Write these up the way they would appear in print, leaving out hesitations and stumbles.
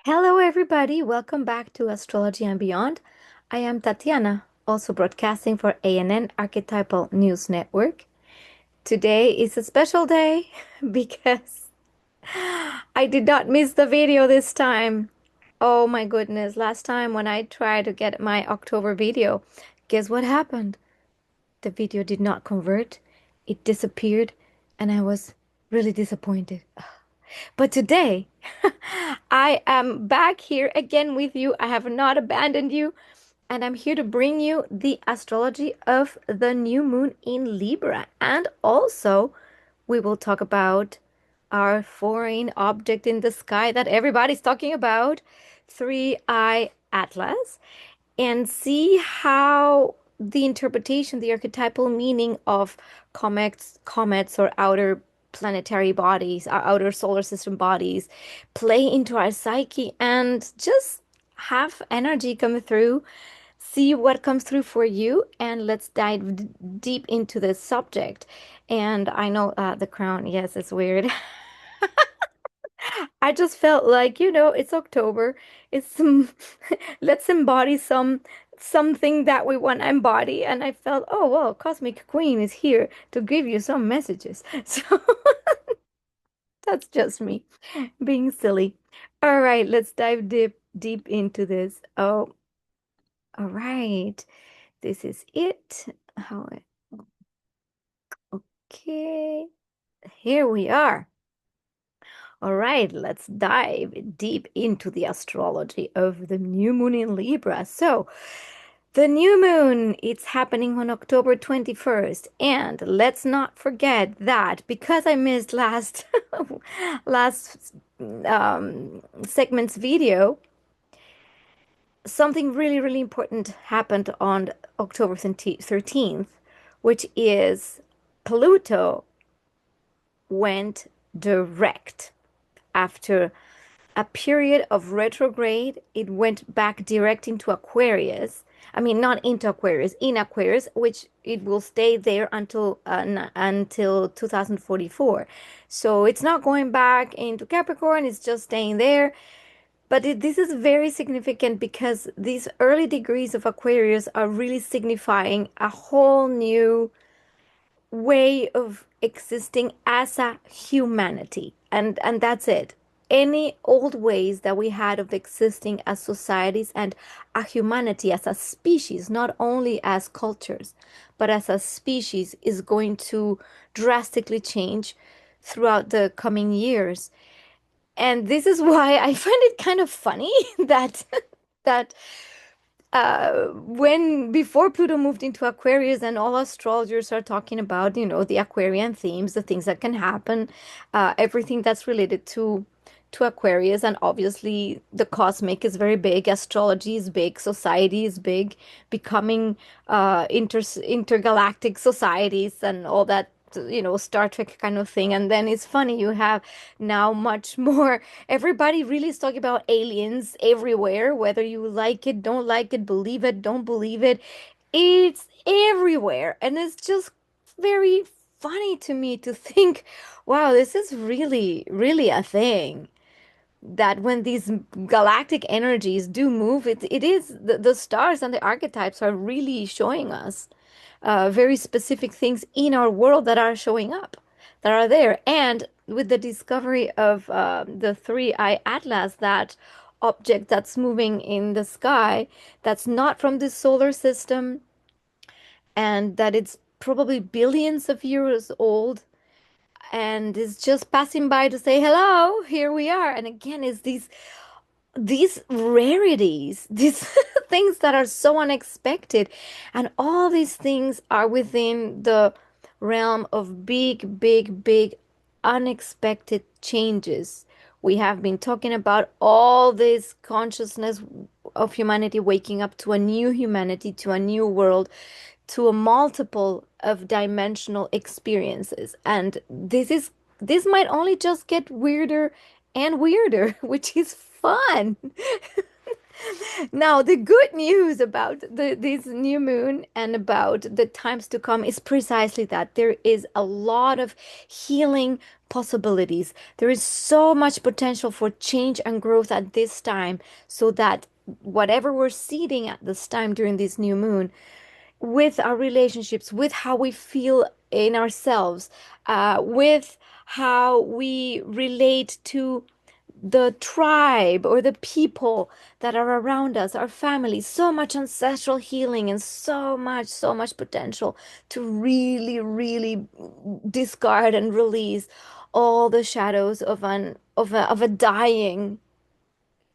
Hello, everybody. Welcome back to Astrology and Beyond. I am Tatiana, also broadcasting for ANN Archetypal News Network. Today is a special day because I did not miss the video this time. Oh my goodness. Last time when I tried to get my October video, guess what happened? The video did not convert. It disappeared, and I was really disappointed. But today, I am back here again with you. I have not abandoned you, and I'm here to bring you the astrology of the new moon in Libra. And also, we will talk about our foreign object in the sky that everybody's talking about, Three-Eye Atlas, and see how the interpretation, the archetypal meaning of comets or outer planetary bodies, our outer solar system bodies, play into our psyche and just have energy come through. See what comes through for you, and let's dive deep into this subject. And I know the crown, yes, it's weird. I just felt like, it's October. It's some, let's embody something that we want to embody. And I felt, oh, well, Cosmic Queen is here to give you some messages. So that's just me being silly. All right, let's dive deep into this. Oh, all right. This is it. Okay. Here we are. All right, let's dive deep into the astrology of the new moon in Libra. So, the new moon, it's happening on October 21st. And let's not forget that because I missed last segment's video, something really, really important happened on October 13th, which is Pluto went direct after a period of retrograde. It went back direct into Aquarius. I mean, not into Aquarius, in Aquarius, which it will stay there until 2044. So it's not going back into Capricorn, it's just staying there. But this is very significant because these early degrees of Aquarius are really signifying a whole new way of existing as a humanity. And that's it. Any old ways that we had of existing as societies and a humanity as a species, not only as cultures, but as a species, is going to drastically change throughout the coming years. And this is why I find it kind of funny that when before Pluto moved into Aquarius and all astrologers are talking about, the Aquarian themes, the things that can happen, everything that's related to Aquarius, and obviously the cosmic is very big, astrology is big, society is big, becoming intergalactic societies and all that. Star Trek kind of thing. And then it's funny, you have now much more. Everybody really is talking about aliens everywhere, whether you like it, don't like it, believe it, don't believe it. It's everywhere. And it's just very funny to me to think, wow, this is really, really a thing. That when these galactic energies do move, it is the stars and the archetypes are really showing us very specific things in our world that are showing up, that are there. And with the discovery of the Three-Eye Atlas, that object that's moving in the sky, that's not from the solar system, and that it's probably billions of years old, and is just passing by to say hello, here we are. And again, is these rarities, these things that are so unexpected. And all these things are within the realm of big, big, big, unexpected changes. We have been talking about all this consciousness of humanity waking up to a new humanity, to a new world, to a multiple of dimensional experiences. And this might only just get weirder and weirder, which is fun. Now, the good news about this new moon and about the times to come is precisely that there is a lot of healing possibilities. There is so much potential for change and growth at this time, so that whatever we're seeding at this time during this new moon, with our relationships, with how we feel in ourselves, with how we relate to the tribe or the people that are around us, our family, so much ancestral healing and so much potential to really, really discard and release all the shadows of a dying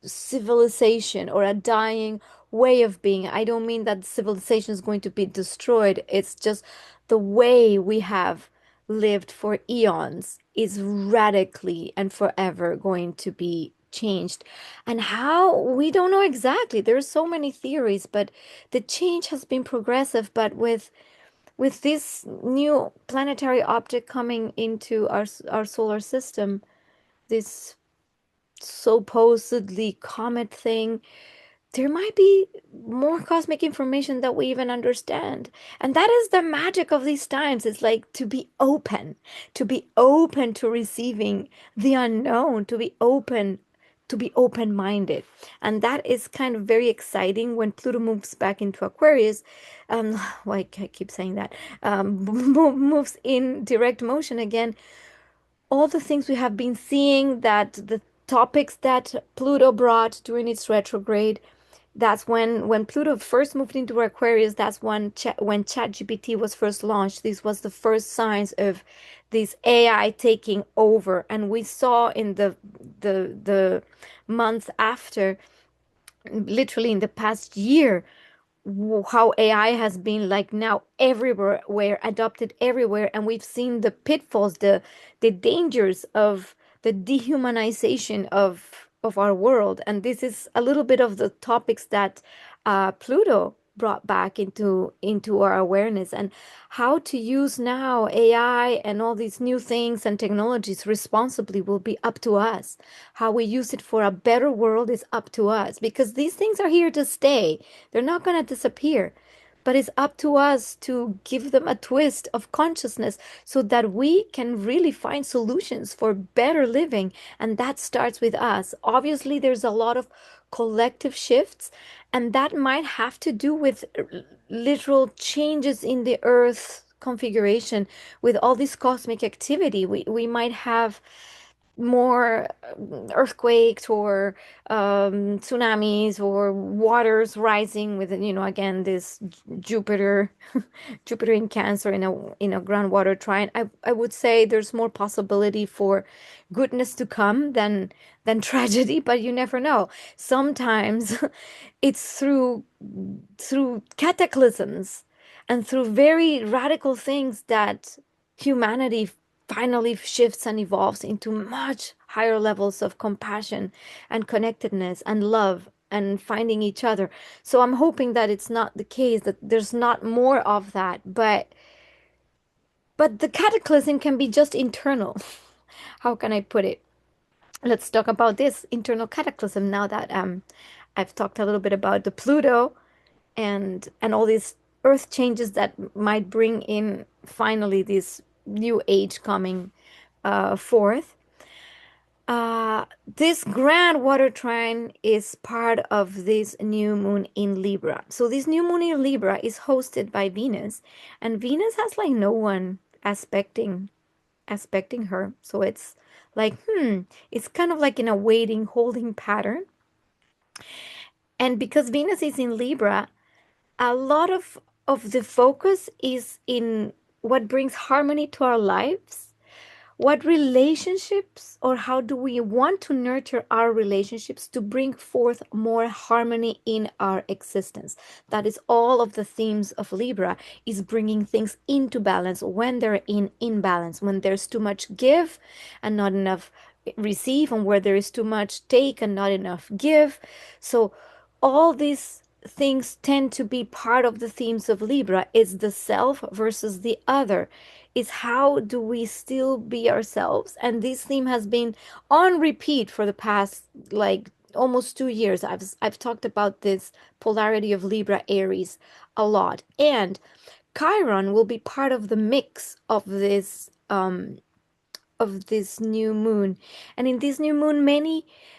civilization or a dying way of being. I don't mean that civilization is going to be destroyed. It's just the way we have lived for eons is radically and forever going to be changed. And how, we don't know exactly. There's so many theories, but the change has been progressive. But with this new planetary object coming into our solar system, this supposedly comet thing, there might be more cosmic information that we even understand. And that is the magic of these times. It's like to be open to receiving the unknown, to be open-minded. And that is kind of very exciting when Pluto moves back into Aquarius. Well, I keep saying that. Moves in direct motion again, all the things we have been seeing, that the topics that Pluto brought during its retrograde, that's when Pluto first moved into Aquarius, that's when ChatGPT was first launched. This was the first signs of this AI taking over. And we saw in the month after, literally in the past year, how AI has been like now everywhere, adopted everywhere, and we've seen the pitfalls, the dangers of the dehumanization of our world. And this is a little bit of the topics that Pluto brought back into our awareness, and how to use now AI and all these new things and technologies responsibly will be up to us. How we use it for a better world is up to us, because these things are here to stay. They're not going to disappear, but it's up to us to give them a twist of consciousness so that we can really find solutions for better living. And that starts with us. Obviously, there's a lot of collective shifts, and that might have to do with literal changes in the Earth configuration. With all this cosmic activity, we might have more earthquakes or tsunamis or waters rising with, again, this Jupiter, Jupiter in Cancer in a groundwater trine. I would say there's more possibility for goodness to come than tragedy, but you never know. Sometimes it's through cataclysms and through very radical things that humanity finally shifts and evolves into much higher levels of compassion and connectedness and love and finding each other. So I'm hoping that it's not the case, that there's not more of that, but the cataclysm can be just internal. How can I put it? Let's talk about this internal cataclysm now that I've talked a little bit about the Pluto and all these earth changes that might bring in finally this new age coming forth. This grand water trine is part of this new moon in Libra. So this new moon in Libra is hosted by Venus, and Venus has like no one aspecting her. So it's like, it's kind of like in a waiting, holding pattern. And because Venus is in Libra, a lot of the focus is in what brings harmony to our lives, what relationships, or how do we want to nurture our relationships to bring forth more harmony in our existence. That is all of the themes of Libra, is bringing things into balance when they're in imbalance, when there's too much give and not enough receive, and where there is too much take and not enough give. So all these things tend to be part of the themes of Libra. It's the self versus the other. Is how do we still be ourselves? And this theme has been on repeat for the past like almost 2 years. I've talked about this polarity of Libra Aries a lot. And Chiron will be part of the mix of this of this new moon. And in this new moon,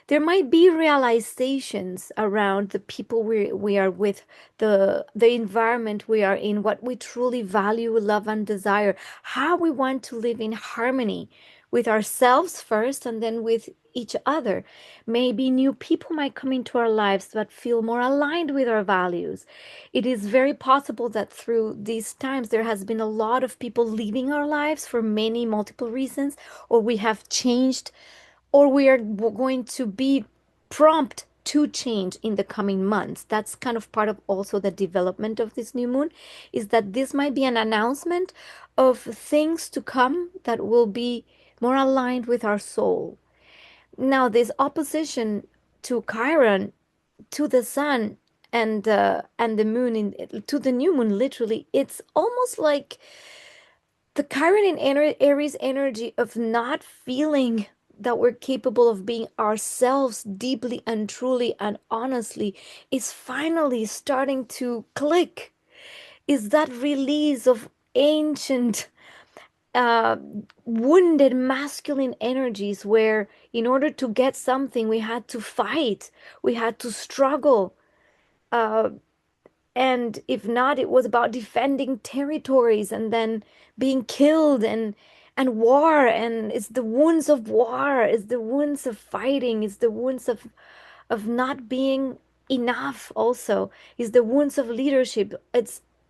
there might be realizations around the people we are with, the environment we are in, what we truly value, love, and desire, how we want to live in harmony with ourselves first and then with each other. Maybe new people might come into our lives that feel more aligned with our values. It is very possible that through these times there has been a lot of people leaving our lives for many multiple reasons, or we have changed, or we are going to be prompt to change in the coming months. That's kind of part of also the development of this new moon, is that this might be an announcement of things to come that will be more aligned with our soul. Now, this opposition to Chiron, to the sun, and the moon, to the new moon, literally, it's almost like the Chiron and Aries energy of not feeling that we're capable of being ourselves deeply and truly and honestly is finally starting to click. Is that release of ancient uh, wounded masculine energies where in order to get something we had to fight, we had to struggle, uh, and if not, it was about defending territories and then being killed, and war, and it's the wounds of war, it's the wounds of fighting, it's the wounds of not being enough, also is the wounds of leadership.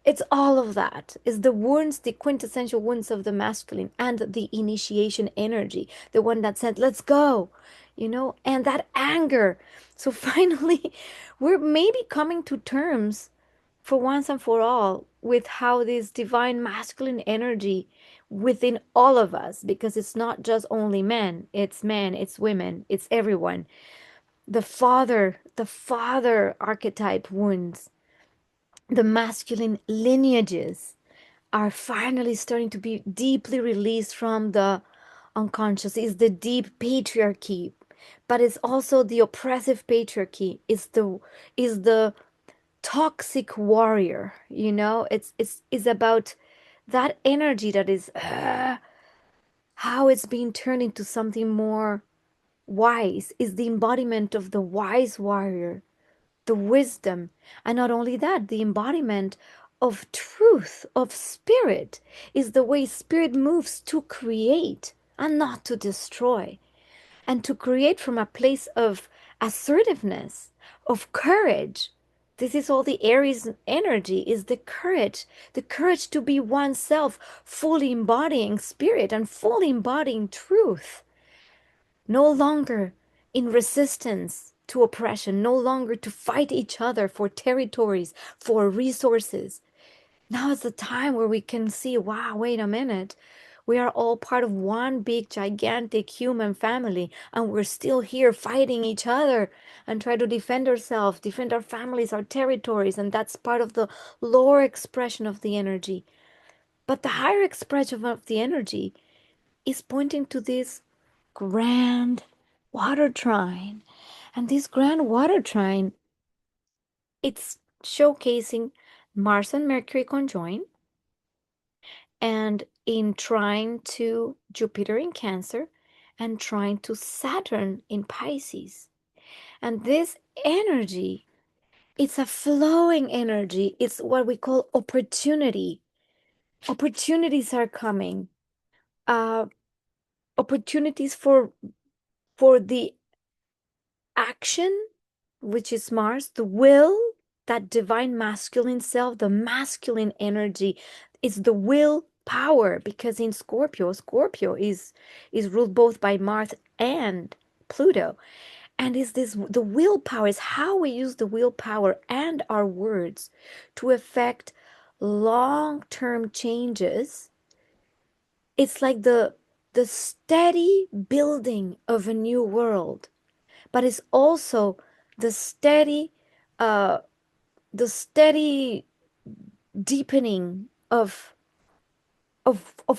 It's all of that is the wounds, the quintessential wounds of the masculine, and the initiation energy, the one that said let's go, and that anger. So finally we're maybe coming to terms for once and for all with how this divine masculine energy within all of us, because it's not just only men, it's women, it's everyone. The father archetype wounds, the masculine lineages are finally starting to be deeply released from the unconscious. Is the deep patriarchy, but it's also the oppressive patriarchy. Is the toxic warrior. It's about that energy that is how it's being turned into something more wise, is the embodiment of the wise warrior, the wisdom, and not only that, the embodiment of truth, of spirit, is the way spirit moves to create and not to destroy, and to create from a place of assertiveness, of courage. This is all the Aries energy, is the courage to be oneself, fully embodying spirit and fully embodying truth, no longer in resistance to oppression, no longer to fight each other for territories, for resources. Now is the time where we can see, wow, wait a minute. We are all part of one big, gigantic human family, and we're still here fighting each other and try to defend ourselves, defend our families, our territories, and that's part of the lower expression of the energy. But the higher expression of the energy is pointing to this grand water trine. And this grand water trine, it's showcasing Mars and Mercury conjoined, and in trine to Jupiter in Cancer, and trine to Saturn in Pisces. And this energy, it's a flowing energy. It's what we call opportunity. Opportunities are coming. Uh, Opportunities for the action, which is Mars, the will, that divine masculine self, the masculine energy is the will power, because in Scorpio is ruled both by Mars and Pluto. And is this the willpower, is how we use the willpower and our words to affect long-term changes. It's like the steady building of a new world, but it's also the steady uh the steady deepening of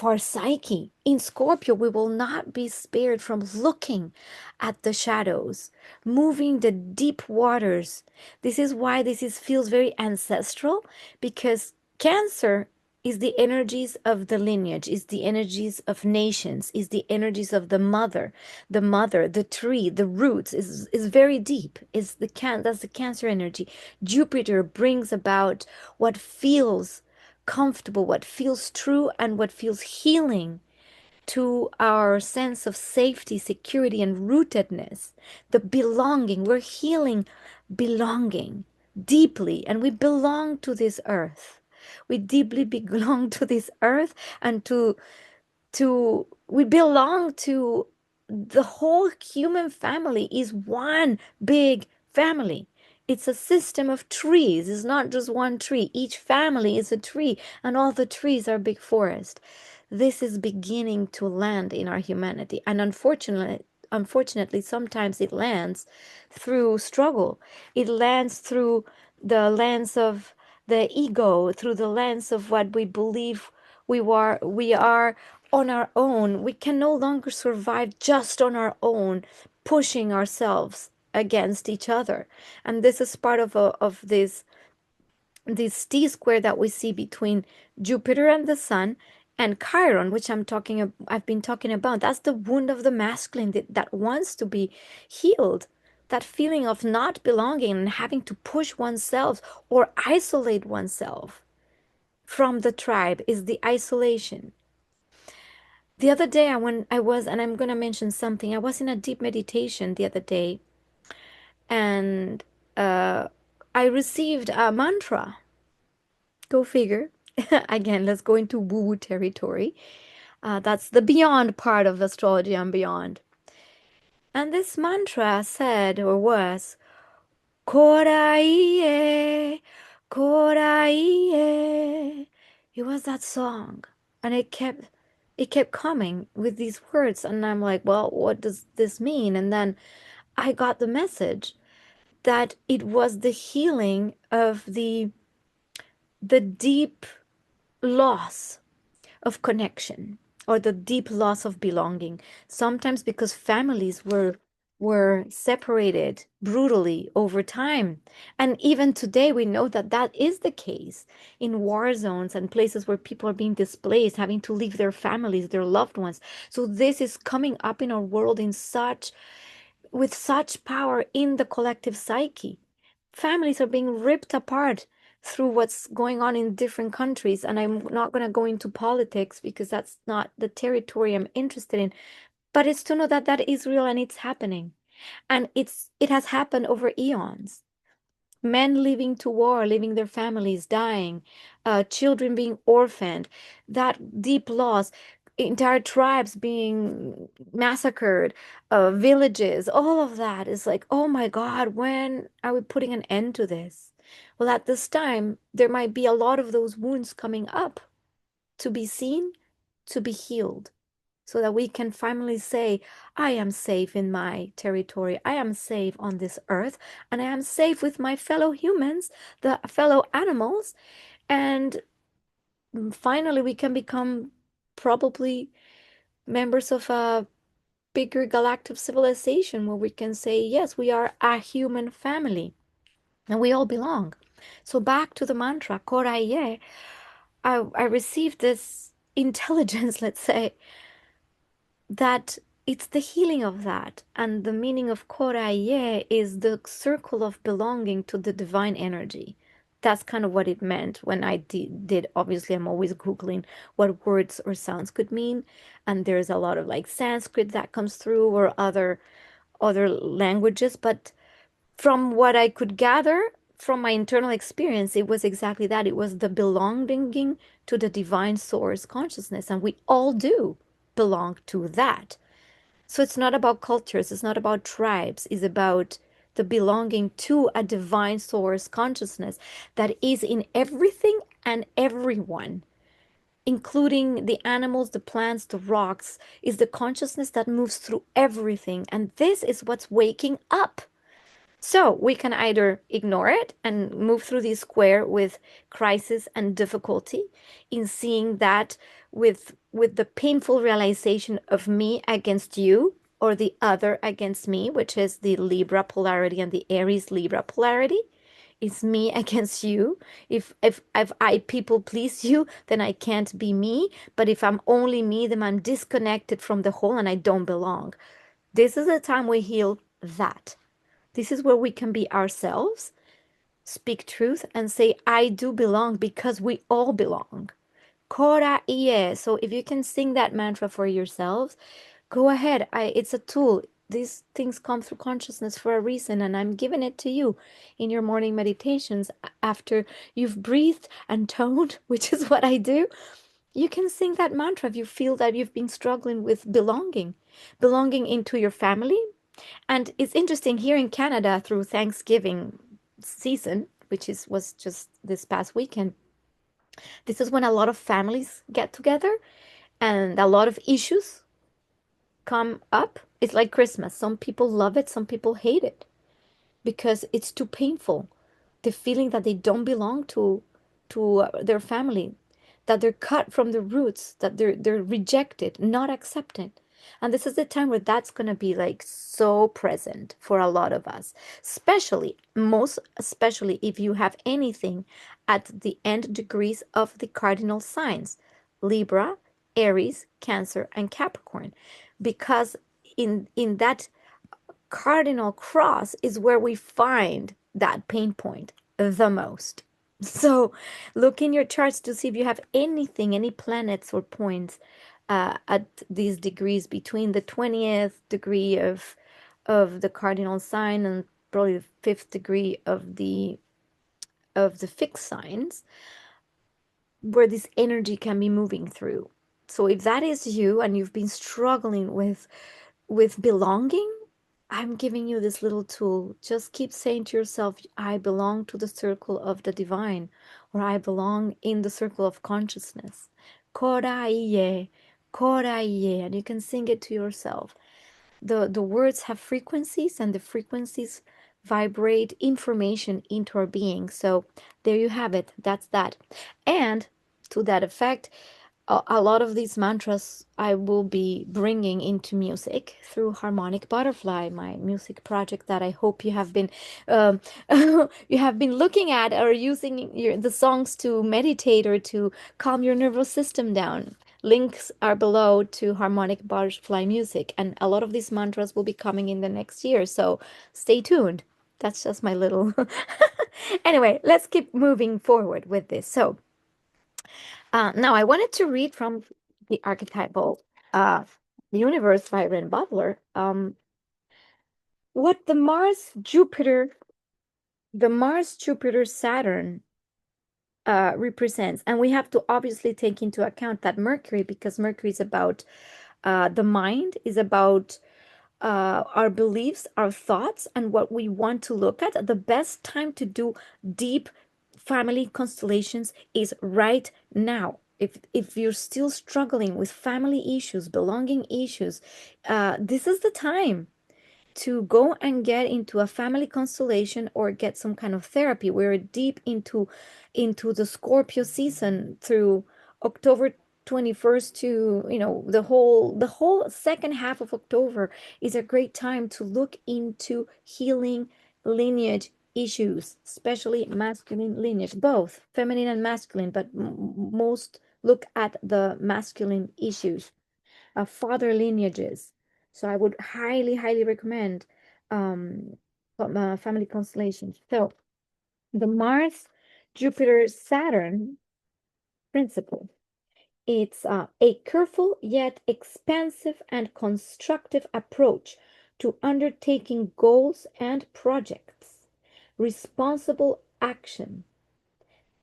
our psyche. In Scorpio, we will not be spared from looking at the shadows, moving the deep waters. This is why this is feels very ancestral, because Cancer is the energies of the lineage, is the energies of nations, is the energies of the mother, the tree, the roots is very deep. Is the that's the Cancer energy. Jupiter brings about what feels comfortable, what feels true, and what feels healing to our sense of safety, security, and rootedness, the belonging. We're healing belonging deeply, and we belong to this earth. We deeply belong to this earth and we belong to the whole human family is one big family. It's a system of trees. It's not just one tree. Each family is a tree, and all the trees are big forest. This is beginning to land in our humanity, and unfortunately, sometimes it lands through struggle. It lands through the lens of the ego, through the lens of what we believe we are on our own. We can no longer survive just on our own, pushing ourselves against each other. And this is part of this T square that we see between Jupiter and the Sun and Chiron, which I've been talking about. That's the wound of the masculine that wants to be healed. That feeling of not belonging and having to push oneself or isolate oneself from the tribe is the isolation. The other day, and I'm going to mention something. I was in a deep meditation the other day, and uh, I received a mantra. Go figure. Again, let's go into woo-woo territory. That's the beyond part of astrology and beyond. And this mantra said or was Koraie, Koraie. It was that song. And it kept coming with these words. And I'm like, well, what does this mean? And then I got the message that it was the healing of the deep loss of connection or the deep loss of belonging. Sometimes because families were separated brutally over time. And even today, we know that that is the case in war zones and places where people are being displaced, having to leave their families, their loved ones. So this is coming up in our world with such power in the collective psyche. Families are being ripped apart through what's going on in different countries. And I'm not going to go into politics because that's not the territory I'm interested in. But it's to know that that is real and it's happening. And it has happened over eons. Men leaving to war, leaving their families, dying, children being orphaned, that deep loss, entire tribes being massacred, villages, all of that is like, oh my God, when are we putting an end to this? Well, at this time, there might be a lot of those wounds coming up to be seen, to be healed so that we can finally say, I am safe in my territory. I am safe on this earth, and I am safe with my fellow humans, the fellow animals. And finally, we can become probably members of a bigger galactic civilization where we can say, yes, we are a human family and we all belong. So back to the mantra, Koraye, I received this intelligence, let's say, that it's the healing of that. And the meaning of Koraye is the circle of belonging to the divine energy. That's kind of what it meant when I did. Obviously, I'm always Googling what words or sounds could mean. And there's a lot of like Sanskrit that comes through or other languages. But from what I could gather from my internal experience, it was exactly that. It was the belonging to the divine source consciousness. And we all do belong to that. So it's not about cultures, it's not about tribes, it's about the belonging to a divine source consciousness that is in everything and everyone, including the animals, the plants, the rocks, is the consciousness that moves through everything. And this is what's waking up. So we can either ignore it and move through this square with crisis and difficulty in seeing that with the painful realization of me against you or the other against me, which is the Libra polarity and the Aries Libra polarity. It's me against you. If I people please you, then I can't be me. But if I'm only me, then I'm disconnected from the whole and I don't belong. This is the time we heal that. This is where we can be ourselves, speak truth, and say, I do belong because we all belong. Kora ie. So if you can sing that mantra for yourselves, go ahead. It's a tool. These things come through consciousness for a reason, and I'm giving it to you in your morning meditations after you've breathed and toned, which is what I do. You can sing that mantra if you feel that you've been struggling with belonging into your family. And it's interesting here in Canada through Thanksgiving season, which is was just this past weekend. This is when a lot of families get together and a lot of issues come up. It's like Christmas. Some people love it, some people hate it because it's too painful. The feeling that they don't belong to their family, that they're cut from the roots, that they're rejected, not accepted. And this is the time where that's going to be like so present for a lot of us, especially, most especially if you have anything at the end degrees of the cardinal signs, Libra, Aries, Cancer, and Capricorn, because in that cardinal cross is where we find that pain point the most. So look in your charts to see if you have anything, any planets or points at these degrees between the 20th degree of the cardinal sign and probably the fifth degree of the fixed signs where this energy can be moving through. So if that is you and you've been struggling with belonging, I'm giving you this little tool. Just keep saying to yourself, I belong to the circle of the divine, or I belong in the circle of consciousness. Koraiye, koraiye, and you can sing it to yourself. The words have frequencies, and the frequencies vibrate information into our being. So there you have it. That's that. And to that effect, a lot of these mantras I will be bringing into music through Harmonic Butterfly, my music project that I hope you have been um, you have been looking at or using the songs to meditate or to calm your nervous system down. Links are below to Harmonic Butterfly music, and a lot of these mantras will be coming in the next year. So stay tuned. That's just my little. Anyway, let's keep moving forward with this. So. Now, I wanted to read from the Archetypal uh, Universe by Ren Butler. What the Mars Jupiter Saturn represents, and we have to obviously take into account that Mercury, because Mercury is about the mind, is about our beliefs, our thoughts, and what we want to look at. The best time to do deep family constellations is right now. If you're still struggling with family issues, belonging issues, this is the time to go and get into a family constellation or get some kind of therapy. We're deep into the Scorpio season through October 21st to, the whole second half of October is a great time to look into healing lineage issues, especially masculine lineage, both feminine and masculine, but most look at the masculine issues, father lineages. So I would highly, highly recommend um, family constellations. So the Mars, Jupiter, Saturn principle. It's a careful yet expansive and constructive approach to undertaking goals and projects, responsible action,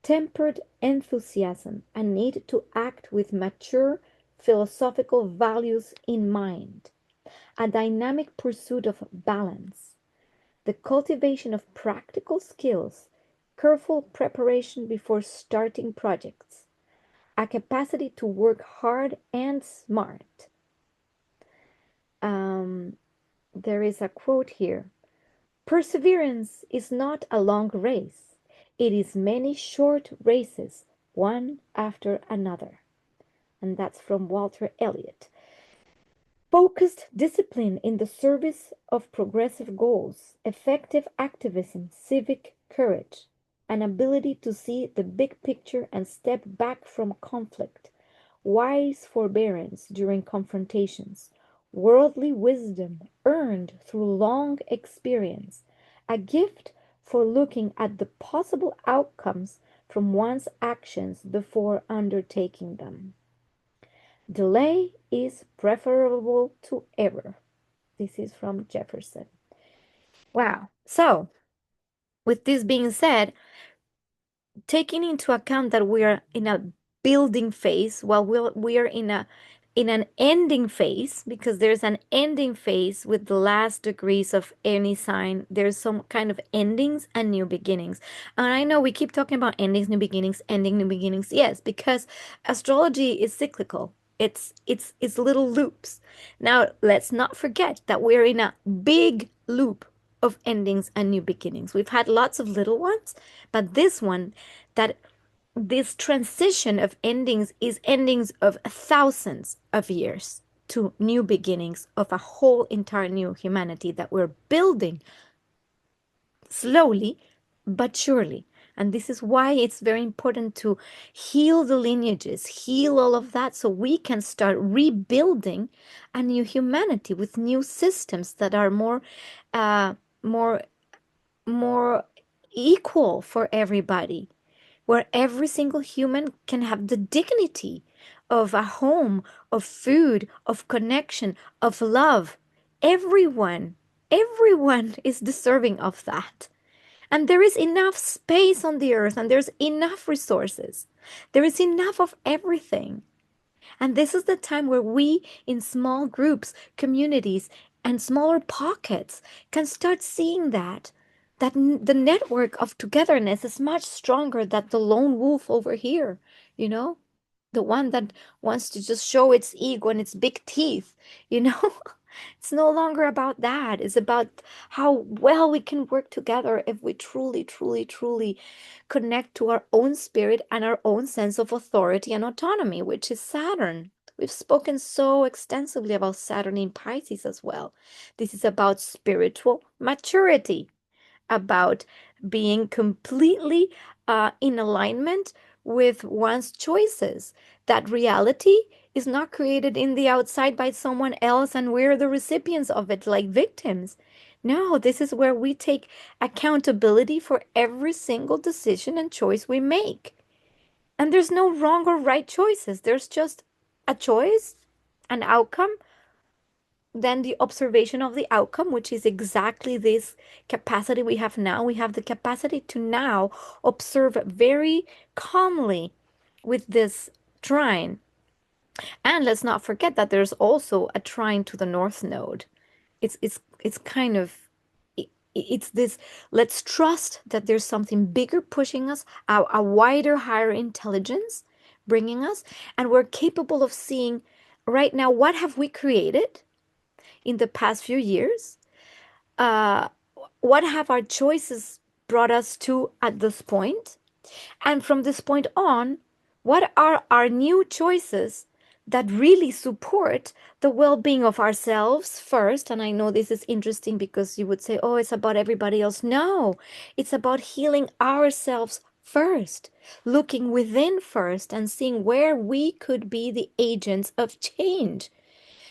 tempered enthusiasm, and need to act with mature philosophical values in mind, a dynamic pursuit of balance, the cultivation of practical skills, careful preparation before starting projects, a capacity to work hard and smart. Um, there is a quote here. Perseverance is not a long race. It is many short races, one after another. And that's from Walter Elliott. Focused discipline in the service of progressive goals, effective activism, civic courage, an ability to see the big picture and step back from conflict, wise forbearance during confrontations, worldly wisdom earned through long experience, a gift for looking at the possible outcomes from one's actions before undertaking them. Delay is preferable to error. This is from Jefferson. Wow. So, with this being said, taking into account that we are in a building phase while we are in an ending phase, because there's an ending phase with the last degrees of any sign. There's some kind of endings and new beginnings. And I know we keep talking about endings, new beginnings, ending, new beginnings. Yes, because astrology is cyclical. It's little loops. Now, let's not forget that we're in a big loop of endings and new beginnings. We've had lots of little ones, but this one, that this transition of endings is endings of thousands of years to new beginnings of a whole entire new humanity that we're building slowly but surely. And this is why it's very important to heal the lineages, heal all of that, so we can start rebuilding a new humanity with new systems that are uh, more, more equal for everybody, where every single human can have the dignity of a home, of food, of connection, of love. Everyone, everyone is deserving of that. And there is enough space on the earth, and there's enough resources. There is enough of everything. And this is the time where we, in small groups, communities, and smaller pockets, can start seeing that the network of togetherness is much stronger than the lone wolf over here, you know? The one that wants to just show its ego and its big teeth, you know? It's no longer about that. It's about how well we can work together if we truly, truly, truly connect to our own spirit and our own sense of authority and autonomy, which is Saturn. We've spoken so extensively about Saturn in Pisces as well. This is about spiritual maturity, about being completely in alignment with one's choices. That reality is not created in the outside by someone else and we're the recipients of it like victims. No, this is where we take accountability for every single decision and choice we make. And there's no wrong or right choices. There's just a choice, an outcome, then the observation of the outcome, which is exactly this capacity we have now. We have the capacity to now observe very calmly with this trine. And let's not forget that there's also a trine to the north node. It's kind of it's this, let's trust that there's something bigger pushing us, a wider, higher intelligence bringing us, and we're capable of seeing right now what have we created in the past few years? Uh, what have our choices brought us to at this point? And from this point on, what are our new choices that really support the well being of ourselves first? And I know this is interesting because you would say, oh, it's about everybody else. No, it's about healing ourselves first, looking within first, and seeing where we could be the agents of change,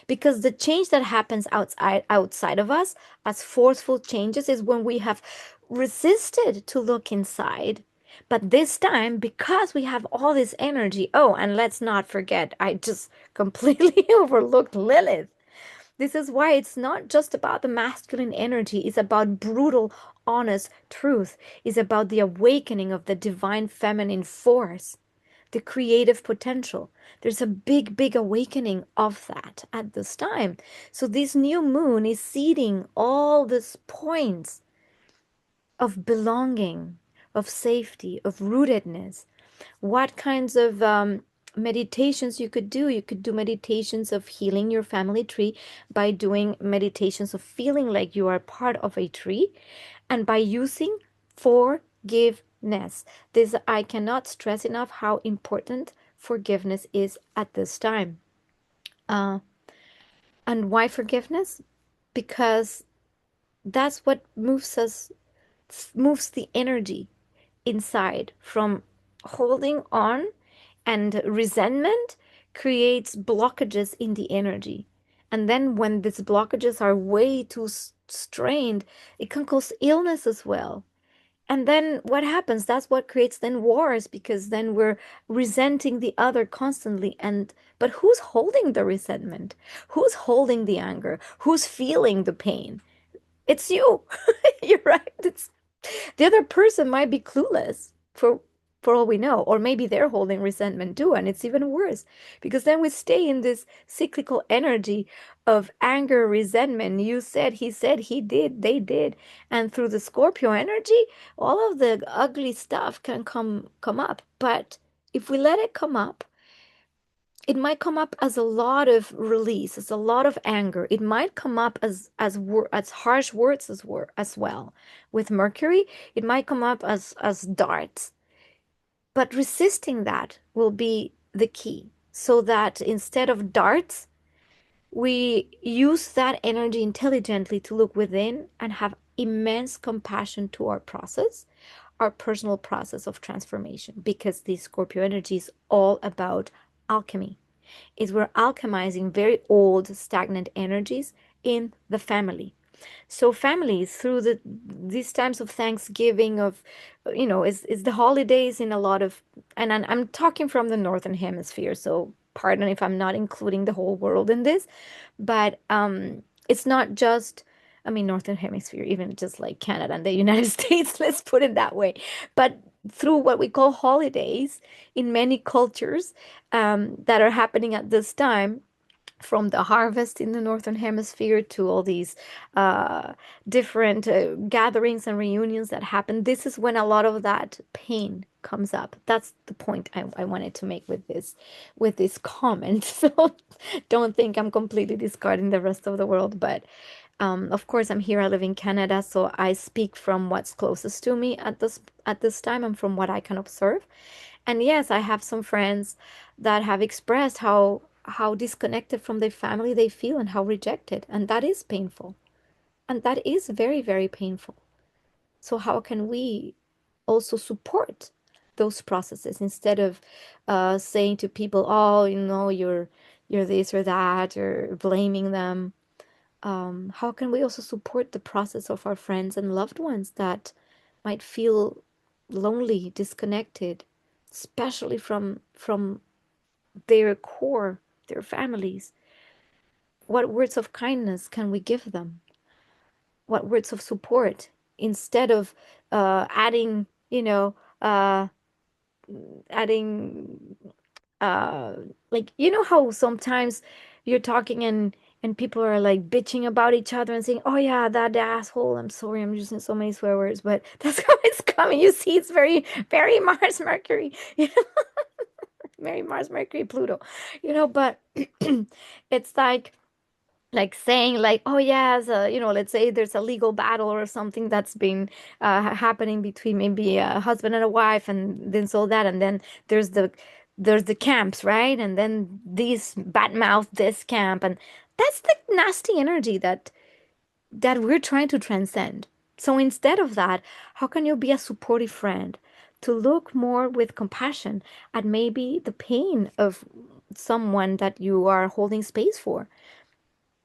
because the change that happens outside of us as forceful changes is when we have resisted to look inside. But this time, because we have all this energy, oh, and let's not forget, I just completely overlooked Lilith. This is why it's not just about the masculine energy, it's about brutal, honest truth. It's about the awakening of the divine feminine force, the creative potential. There's a big, big awakening of that at this time. So this new moon is seeding all these points of belonging, of safety, of rootedness. What kinds of meditations you could do? You could do meditations of healing your family tree by doing meditations of feeling like you are part of a tree, and by using forgiveness. This, I cannot stress enough how important forgiveness is at this time. Uh, and why forgiveness? Because that's what moves us, moves the energy. inside from holding on, and resentment creates blockages in the energy. And then when these blockages are way too strained, it can cause illness as well. And then what happens? That's what creates then wars, because then we're resenting the other constantly. And but who's holding the resentment? Who's holding the anger? Who's feeling the pain? It's you. You're right. It's the other person might be clueless for all we know, or maybe they're holding resentment too, and it's even worse because then we stay in this cyclical energy of anger, resentment. You said, he said, he did, they did, and through the Scorpio energy, all of the ugly stuff can come up. But if we let it come up, it might come up as a lot of release, as a lot of anger. It might come up as harsh words as well. With Mercury, it might come up as darts. But resisting that will be the key, so that instead of darts, we use that energy intelligently to look within and have immense compassion to our process, our personal process of transformation, because the Scorpio energy is all about alchemy. Is we're alchemizing very old, stagnant energies in the family. So families through these times of Thanksgiving, of is the holidays in a lot of, and I'm talking from the Northern Hemisphere, so pardon if I'm not including the whole world in this, but it's not just, I mean, Northern Hemisphere, even just like Canada and the United States, let's put it that way. But through what we call holidays in many cultures that are happening at this time, from the harvest in the Northern Hemisphere to all these uh, different gatherings and reunions that happen, this is when a lot of that pain comes up. That's the point I wanted to make with this comment. So don't think I'm completely discarding the rest of the world, but of course I'm here. I live in Canada, so I speak from what's closest to me at this time and from what I can observe. And yes, I have some friends that have expressed how disconnected from their family they feel and how rejected, and that is painful. And that is very, very painful. So how can we also support those processes instead of saying to people, "Oh, you're this or that," or blaming them? How can we also support the process of our friends and loved ones that might feel lonely, disconnected, especially from their core, their families? What words of kindness can we give them? What words of support instead of adding, uh, adding, uh, like, how sometimes you're talking and people are like bitching about each other and saying, "Oh yeah, that asshole." I'm sorry, I'm using so many swear words, but that's how it's coming. You see, it's very, very Mars, Mercury, very Mars, Mercury, Pluto, but it's like saying like, "Oh yes, let's say there's a legal battle or something that's been happening between maybe a husband and a wife, and then so that, and then there's the camps, right? And then these bad mouth this camp, and that's the nasty energy that we're trying to transcend. So instead of that, how can you be a supportive friend to look more with compassion at maybe the pain of someone that you are holding space for?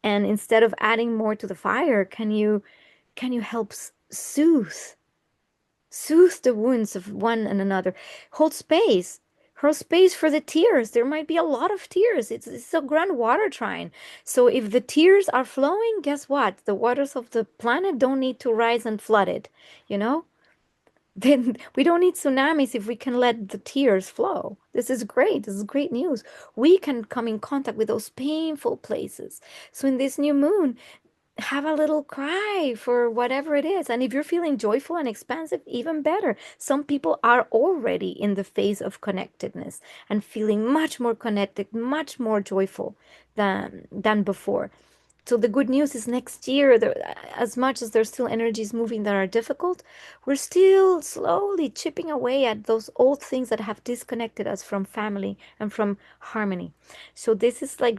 And instead of adding more to the fire, can you help soothe the wounds of one and another? Hold space for the tears. There might be a lot of tears. It's a grand water trine. So if the tears are flowing, guess what? The waters of the planet don't need to rise and flood it, you know? Then we don't need tsunamis if we can let the tears flow. This is great. This is great news. We can come in contact with those painful places. So in this new moon, have a little cry for whatever it is. And if you're feeling joyful and expansive, even better. Some people are already in the phase of connectedness and feeling much more connected, much more joyful than before. So the good news is next year, as much as there's still energies moving that are difficult, we're still slowly chipping away at those old things that have disconnected us from family and from harmony. So this is like